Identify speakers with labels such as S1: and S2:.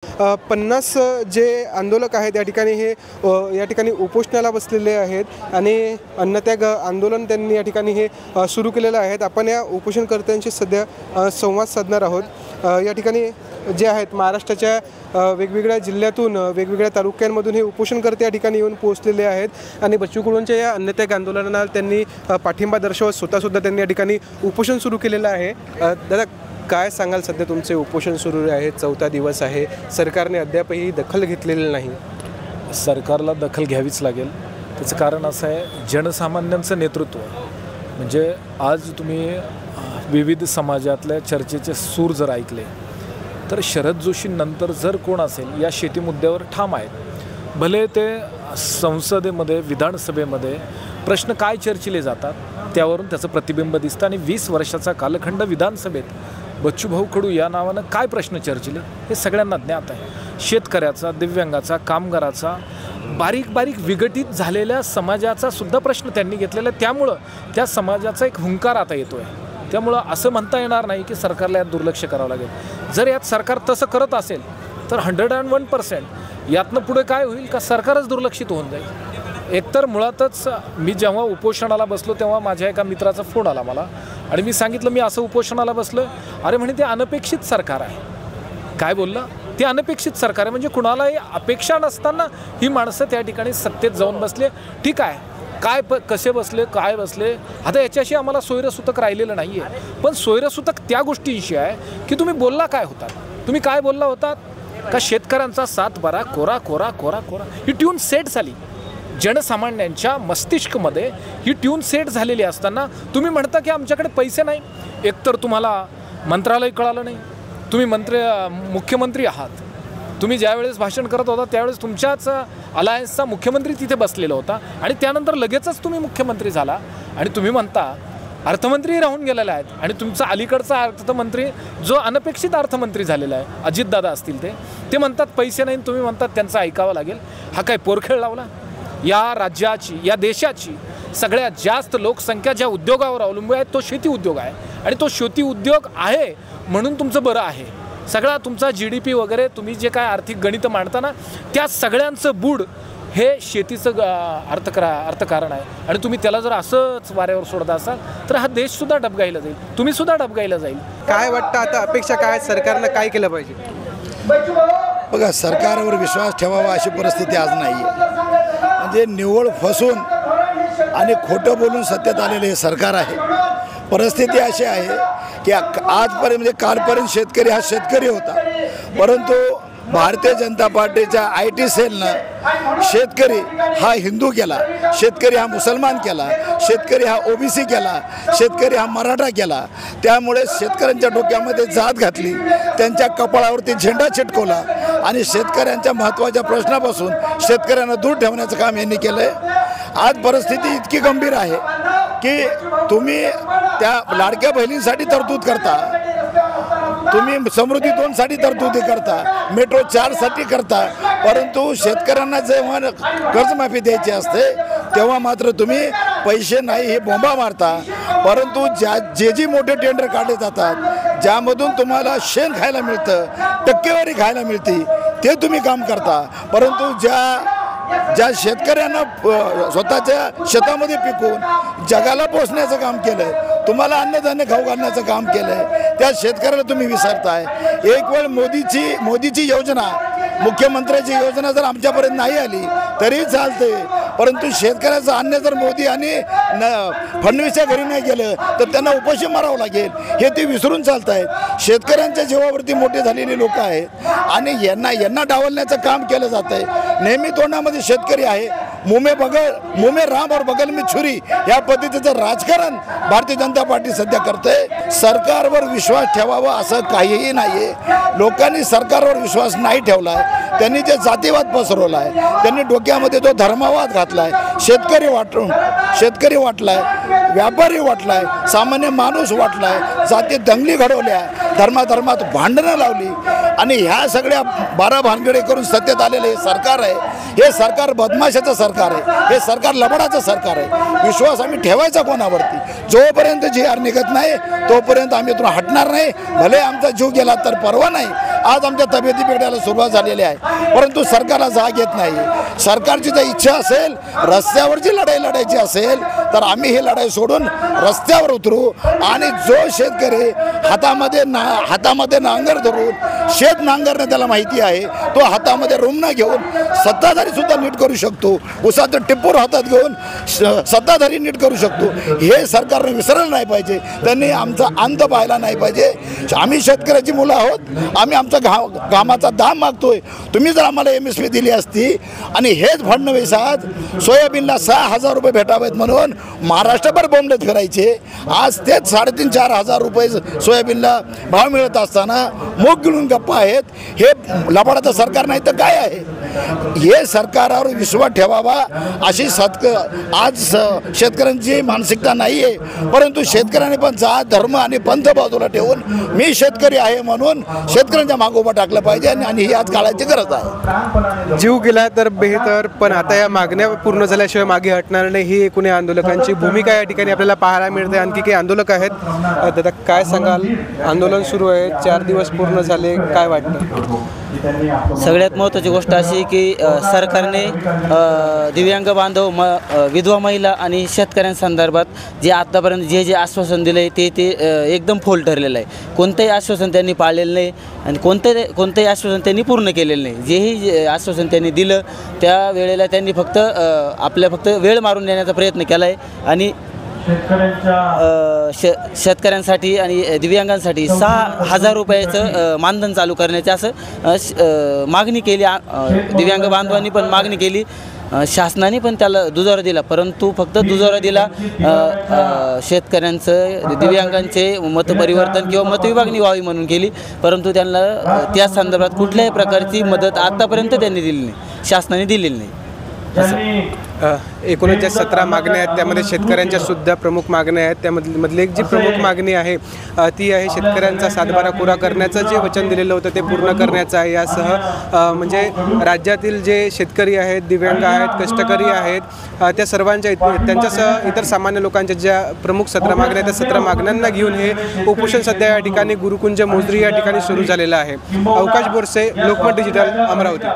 S1: 50 जे आंदोलक आहेत या ठिकाणी उपोषणाला बसलेले आहेत आणि अन्नत्याग आंदोलन त्यांनी या ठिकाणी हे सुरू केलेलं आहे। आपण या उपोषणकर्त्यांशी सध्या संवाद साधणार आहोत। या ठिकाणी जे आहेत महाराष्ट्राच्या वेगवेगळ्या जिल्ह्यातून वेगवेगळ्या तालुक्यांमधून हे उपोषणकर्ते या ठिकाणी येऊन पोहोचलेले आहेत आणि बच्चू कडूंच्या या अन्नत्याग आंदोलनाला त्यांनी पाठिंबा दर्शवत स्वतःसुद्धा त्यांनी या ठिकाणी उपोषण सुरू केलेलं आहे। दादा, काय सांगाल? सध्या तुमचे उपोषण सुरू आहे, 4था दिवस आहे, सरकारने अद्यापही दखल घेतलेली नाही।
S2: सरकारला दखल घ्यावीच लागेल। त्याचं कारण असं आहे, जनसामान्यांचं नेतृत्व म्हणजे आज तुम्ही विविध समाजातल्या चर्चेचे सूर जर ऐकले तर शरद जोशींनंतर जर कोण असेल या शेती मुद्द्यावर ठाम आहेत। भले ते संसदेमध्ये विधानसभेमध्ये प्रश्न काय चर्चिले जातात त्यावरून त्याचं प्रतिबिंब दिसतं आणि 20 वर्षाचा कालखंड विधानसभेत बच्चूभाऊ कडू या नावानं काय प्रश्न चर्चिले हे सगळ्यांना ज्ञात आहे। शेतकऱ्याचा, दिव्यांगाचा, कामगाराचा, बारीक बारीक विघटित झालेल्या समाजाचा सुद्धा प्रश्न त्यांनी घेतलेला आहे। त्यामुळं त्या समाजाचा एक हुंकार आता येतो आहे। त्यामुळं असं म्हणता येणार नाही की सरकारला यात दुर्लक्ष करावं लागेल। जर यात सरकार तसं करत असेल तर 101% यातनं पुढे काय होईल का सरकारच दुर्लक्षित होऊन जाईल। एकतर मुळातच मी जेव्हा उपोषणाला बसलो तेव्हा माझ्या एका मित्राचा फोन आला मला आणि मी सांगितलं मी असं उपोषणाला बसलो। अरे म्हणे ते अनपेक्षित सरकार आहे। काय बोललं? ते अनपेक्षित सरकार आहे म्हणजे कुणालाही अपेक्षा नसताना ही माणसं त्या ठिकाणी सत्तेत जाऊन बसले। ठीक आहे, काय कसे बसले, काय बसले, आता याच्याशी आम्हाला सोयरसूतक राहिलेलं नाही आहे। पण सोयरसूतक त्या गोष्टींशी आहे की तुम्ही बोलला काय होतात, तुम्ही काय बोलला होतात का शेतकऱ्यांचा 7-12 कोरा कोरा कोरा कोरा ही ट्यून सेट झाली जनसामान्यांच्या मस्तिष्कमध्ये। ही ट्यून सेट झालेली असताना तुम्ही म्हणता की आमच्याकडे पैसे नाही। एकतर तुम्हाला मंत्रालय कळालं नाही, तुम्ही मुख्यमंत्री आहात। तुम्ही ज्यावेळेस भाषण करत होता त्यावेळेस तुमच्याच अलायन्सचा मुख्यमंत्री तिथे बसलेला होता आणि त्यानंतर लगेचच तुम्ही मुख्यमंत्री झाला आणि तुम्ही म्हणता अर्थमंत्री राहून गेलेला आहेत आणि तुमचा अलीकडचा अर्थमंत्री जो अनपेक्षित अर्थमंत्री झालेला आहे अजितदादा असतील ते म्हणतात पैसे नाही, तुम्ही म्हणतात त्यांचं ऐकावं लागेल। हा काय पोरखेळ लावला? या राज्याची, या देशाची सगळ्यात जास्त लोकसंख्या ज्या उद्योगावर अवलंबून आहे तो शेती उद्योग आहे आणि तो शेती उद्योग आहे म्हणून तुमचं बरं आहे। सगळा तुमचा GDP वगैरे तुम्ही जे काय आर्थिक गणित मांडताना त्या सगळ्यांचं बूड हे शेतीचं अर्थकारण आहे आणि तुम्ही त्याला जर असंच वाऱ्यावर सोडता असाल तर हा देशसुद्धा डबघाईला जाईल, तुम्हीसुद्धा डबघाईला जाईल।
S1: काय वाटतं आता अपेक्षा काय, सरकारनं काय केलं पाहिजे?
S3: बघा, सरकारवर विश्वास ठेवावा अशी परिस्थिती आज नाही आहे। म्हणजे निव्वळ फसून आणि खोटं बोलून सत्तेत आलेले हे सरकार आहे। परिस्थिती अशी आहे की आजपर्यंत म्हणजे कालपर्यंत शेतकरी हा शेतकरी होता, परंतु भारतीय जनता पार्टीच्या IT सेलनं शेतकरी हा हिंदू केला, शेतकरी हा मुसलमान केला, शेतकरी हा OBC केला, शेतकरी हा मराठा केला। त्यामुळे शेतकऱ्यांच्या डोक्यामध्ये जात घातली, त्यांच्या कपाळावरती झेंडा चिटकवला आणि शेतकऱ्यांच्या महत्त्वाच्या प्रश्नापासून शेतकऱ्यांना दूर ठेवण्याचं काम यांनी केलं आहे। आज परिस्थिती इतकी गंभीर आहे की तुम्ही त्या लाडक्या बहिणींसाठी तरतूद करता, तुम्ही समृद्धी 2साठी तरतुदी करता, मेट्रो 4साठी करता, परंतु शेतकऱ्यांना जेव्हा कर्जमाफी द्यायची असते तेव्हा मात्र तुम्ही पैसे नाही हे बोंबा मारता। परंतु जे मोठे टेंडर काढले जातात ज्यामधून तुम्हाला शेण खायला मिळतं, टक्केवारी खायला मिळते, ते तुम्ही काम करता। परंतु ज्या शेतकऱ्यांना स्वतःच्या शेतामध्ये पिकवून जगाला पोचण्याचं काम केलं, तुम्हाला अन्नधान्य खाऊ घालण्याचं काम केलं, त्या शेतकऱ्याला तुम्ही विसरताय। एक वेळ मोदीची योजना, मुख्यमंत्र्याची योजना जर आमच्यापर्यंत नाही आली तरी चालते, परंतु शेतकऱ्याचं अन्न जर मोदी आणि फडणवीसच्या घरी नाही गेलं तर त्यांना उपाशी मारावं लागेल हे ते विसरून चालत आहेत। शेतकऱ्यांच्या जीवावरती मोठे झालेले लोक आहेत आणि यांना डावलण्याचं काम केलं जात आहे। नेहमी तोंडामध्ये शेतकरी आहे, मुमे राम और बगल में छुरी या पद्धतीचं राजकारण भारतीय जनता पार्टी सध्या करते। सरकारवर विश्वास ठेवावा असं काहीही नाही आहे। लोकांनी सरकारवर विश्वास नाही ठेवला आहे, त्यांनी जे जातीवाद पसरवला आहे, त्यांनी डोक्यामध्ये जो धर्मवाद घातला आहे, शेतकरी वाटलाय, व्यापारी वाटलाय, सामान्य माणूस वाटलाय, जाती दंगली घडवल्या, धर्मात भांडणं लावली आणि ह्या सगळ्या 12 भानगडी करून सत्तेत आलेले हे सरकार आहे। हे सरकार बदमाशाचं सरकार आहे, हे सरकार लबाडाचं सरकार आहे। विश्वास आम्ही ठेवायचा कोणावरती? जोपर्यंत GR निघत नाही तोपर्यंत आम्ही इथून हटणार नाही। भले आमचा जीव गेला तर परवा नाही, आज आमच्या तब्येती बिघडायला सुरुवात झालेली आहे, परंतु सरकारला जाग येत नाही। सरकारची जर इच्छा असेल रस्त्यावरची लढाई लढायची असेल तर आम्ही ही लढाई सोडून रस्त्यावर उतरू आणि जो शेतकरी हातामध्ये नांगर धरून शेत नांगरणे त्याला माहिती आहे, तो हातामध्ये रुमणं घेऊन सत्ताधारी सुद्धा नीट करू शकतो, उसाचं टिप्पूर हातात घेऊन सत्ताधारी नीट करू शकतो। हे सरकारने विसरलं नाही पाहिजे, त्यांनी आमचा अंत पाहायला नाही पाहिजे। आम्ही शेतकऱ्याची मुलं आहोत, आम्ही आमचा घामाचा दाम मागतोय। तुम्ही जर आम्हाला MSP दिली असती आणि हेच फडणवीस आज सोयाबीनला 6,000 रुपये भेटावेत म्हणून महाराष्ट्रभर बोंबलत फिरायचे, आज तेच 3,500-4,000 रुपये सोयाबीनला भाव मिळत असताना मूग गिळून गप्पा आहेत। हे लबाडाचं सरकार नाही तर काय आहे? हे सरकारवर विश्वास ठेवावा अशी आज शेतकऱ्यांची मानसिकता नाही आहे, परंतु शेतकऱ्यांनी पण जात धर्म आणि पंथ बाजूला ठेवून मी शेतकरी आहे म्हणून शेतकऱ्यांच्या मागे उभं टाकलं पाहिजे आणि ही आज काळाची गरज आहे।
S1: जीव गेला तर बेहतर, पण आता या मागण्या पूर्ण झाल्याशिवाय मागे हटणार नाही ही एकूण या आंदोलकांची भूमिका या ठिकाणी आपल्याला पाहायला मिळते। आणखी काही आंदोलक आहेत, दादा काय सांगाल? आंदोलन सुरू आहे, 4 दिवस पूर्ण झाले, काय वाटतं?
S4: सगळ्यात महत्त्वाची गोष्ट अशी की सरकारने दिव्यांग बांधव विधवा महिला आणि शेतकऱ्यांसंदर्भात जे आत्तापर्यंत जे आश्वासन दिलं आहे ते एकदम फोल ठरलेलं आहे। कोणतंही आश्वासन त्यांनी पाळलेलं नाही आणि कोणतंही आश्वासन त्यांनी पूर्ण केलेलं नाही। जेही आश्वासन त्यांनी दिलं त्या वेळेला त्यांनी फक्त वेळ मारून नेण्याचा प्रयत्न केला आहे आणि शेतकऱ्यांसाठी आणि दिव्यांगांसाठी 6,000 रुपयाचं मानधन चालू करण्याची असं मागणी केली। दिव्यांग बांधवांनी पण मागणी केली, शासनाने पण त्याला दुजोरा दिला, परंतु फक्त दुजोरा दिला शेतकऱ्यांचं दिव्यांगांचे मतपरिवर्तन किंवा मतविभागणी व्हावी म्हणून केली, परंतु त्यांना त्या संदर्भात कुठल्याही प्रकारची मदत आत्तापर्यंत त्यांनी दिली नाही, शासनाने दिलेली नाही।
S1: एकूणच ज्या 17 मागण्या आहेत त्यामध्ये शेतकऱ्यांच्या सुद्धा प्रमुख मागण्या आहेत। त्यामधली एक जी प्रमुख मागणी आहे ती आहे शेतकऱ्यांचा सातबारा कोरा करण्याचं जे वचन दिलेलं होतं ते पूर्ण करण्याचं आहे। यासह म्हणजे राज्यातील जे शेतकरी आहेत, दिव्यांग आहेत, कष्टकरी आहेत, त्या सर्वांच्या त्यांच्यासह इतर सामान्य लोकांच्या ज्या प्रमुख 17 मागण्या आहेत त्या 17 मागण्यांना घेऊन हे उपोषण सध्या या ठिकाणी गुरुकुंज मोजरी या ठिकाणी सुरू झालेलं आहे। अवकाश बोरसे, लोकमत डिजिटल, अमरावती।